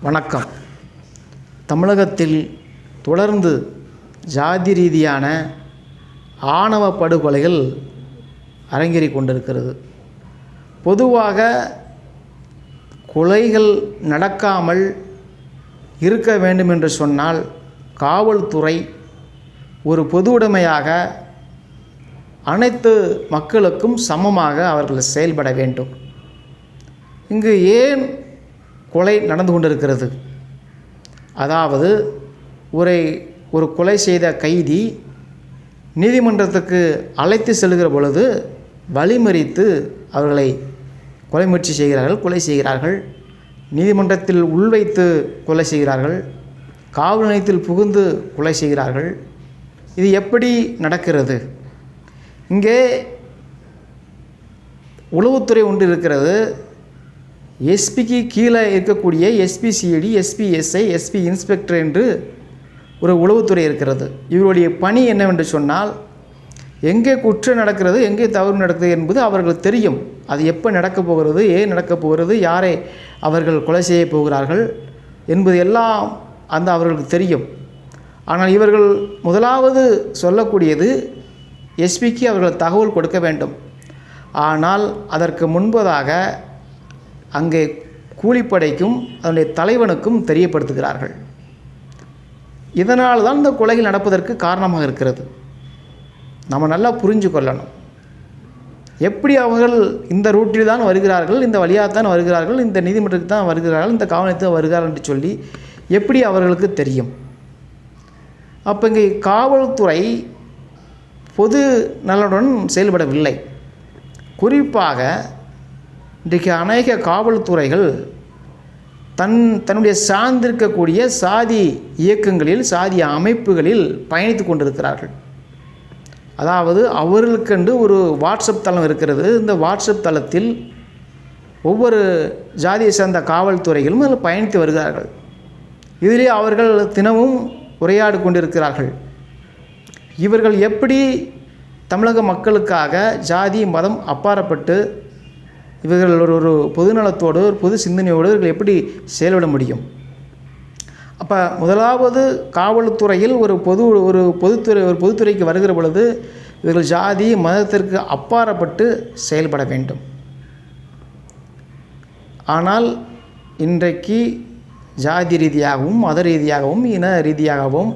வணக்கம். தமிழகத்தில் தொடர்ந்து ஜாதி ரீதியான ஆணவ படுகொலைகள் அரங்கேறிக் கொண்டிருக்கிறது. பொதுவாக கொலைகள் நடக்காமல் இருக்க வேண்டும் என்று சொன்னால் காவல்துறை ஒரு பொது உடைமையாக அனைத்து மக்களுக்கும் சமமாக அவர்கள் செயல்பட வேண்டும். இங்கு ஏன் கொலை நடந்து கொண்டிருக்கிறது? அதாவது ஒரு கொலை செய்த கைதி நீதிமன்றத்துக்கு அழைத்து செல்கிற பொழுது வழிமறித்து அவர்களை கொலை முயற்சி செய்கிறார்கள், கொலை செய்கிறார்கள். நீதிமன்றத்தில் உள்வைத்து கொலை செய்கிறார்கள், காவல் நிலையத்தில் புகுந்து கொலை செய்கிறார்கள். இது எப்படி நடக்கிறது? இங்கே உளவுத்துறை ஒன்று இருக்கிறது. எஸ்பிக்கு கீழே இருக்கக்கூடிய எஸ்பிசிஐடி, எஸ்பிஎஸ்ஐ, எஸ்பி இன்ஸ்பெக்டர் என்று ஒரு உளவுத்துறை இருக்கிறது. இவருடைய பணி என்னவென்று சொன்னால், எங்கே குற்றம் நடக்கிறது, எங்கே தவறு நடக்கிறது என்பது அவர்களுக்கு தெரியும். அது எப்போ நடக்கப் போகிறது, ஏன் நடக்கப் போகிறது, யாரை அவர்கள் கொலை செய்ய போகிறார்கள் என்பது எல்லாம் அவர்களுக்கு தெரியும். ஆனால் இவர்கள் முதலாவது சொல்லக்கூடியது எஸ்பிக்கு அவர்கள் தகவல் கொடுக்க வேண்டும். ஆனால் அதற்கு முன்பதாக அங்கே கூலிப்படைக்கும் அதனுடைய தலைவனுக்கும் தெரியப்படுத்துகிறார்கள். இதனால் தான் இந்த கொலைகள் நடப்பதற்கு காரணமாக இருக்கிறது. நம்ம நல்லா புரிஞ்சு கொள்ளணும். எப்படி அவர்கள் இந்த ரூட்டில் தான் வருகிறார்கள், இந்த வழியாக தான் வருகிறார்கள், இந்த நீதிமன்றத்துக்கு தான் வருகிறார்கள், இந்த காவல் நிலையத்துக்கு வருகிறார்கள் என்று சொல்லி எப்படி அவர்களுக்கு தெரியும்? அப்போ இங்கே காவல்துறை பொது நலனுடன் செயல்படவில்லை. குறிப்பாக இன்றைக்கு அநேக காவல்துறைகள் தன்னுடைய சார்ந்திருக்கக்கூடிய சாதி இயக்கங்களில், சாதி அமைப்புகளில் பயணித்து கொண்டிருக்கிறார்கள். அதாவது அவர்களுக்கென்று ஒரு வாட்ஸ்அப் தளம் இருக்கிறது. இந்த வாட்ஸ்அப் தளத்தில் ஒவ்வொரு ஜாதியை சேர்ந்த காவல்துறைகளும் அதில் பயணித்து வருகிறார்கள். இதிலே அவர்கள் தினமும் உரையாடி கொண்டிருக்கிறார்கள். இவர்கள் எப்படி தமிழக மக்களுக்காக ஜாதி மதம் அப்பாற்பட்டு இவர்கள் ஒரு பொதுநலத்தோடு, ஒரு பொது சிந்தனையோடு இவர்கள் எப்படி செயல்பட முடியும்? அப்போ முதலாவது காவல்துறையில் ஒரு பொதுத்துறைக்கு வருகிற பொழுது இவர்கள் ஜாதி மதத்திற்கு அப்பாற்பட்டு செயல்பட வேண்டும். ஆனால் இன்றைக்கு ஜாதி ரீதியாகவும், மத ரீதியாகவும், இன ரீதியாகவும்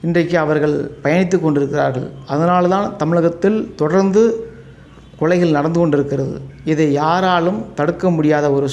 இன்றைக்கு அவர்கள் பயணித்து கொண்டிருக்கிறார்கள். அதனால தான் தமிழகத்தில் தொடர்ந்து கொலைகள் நடந்து கொண்டிருக்கிறது. இதை யாராலும் தடுக்க முடியாத ஒரு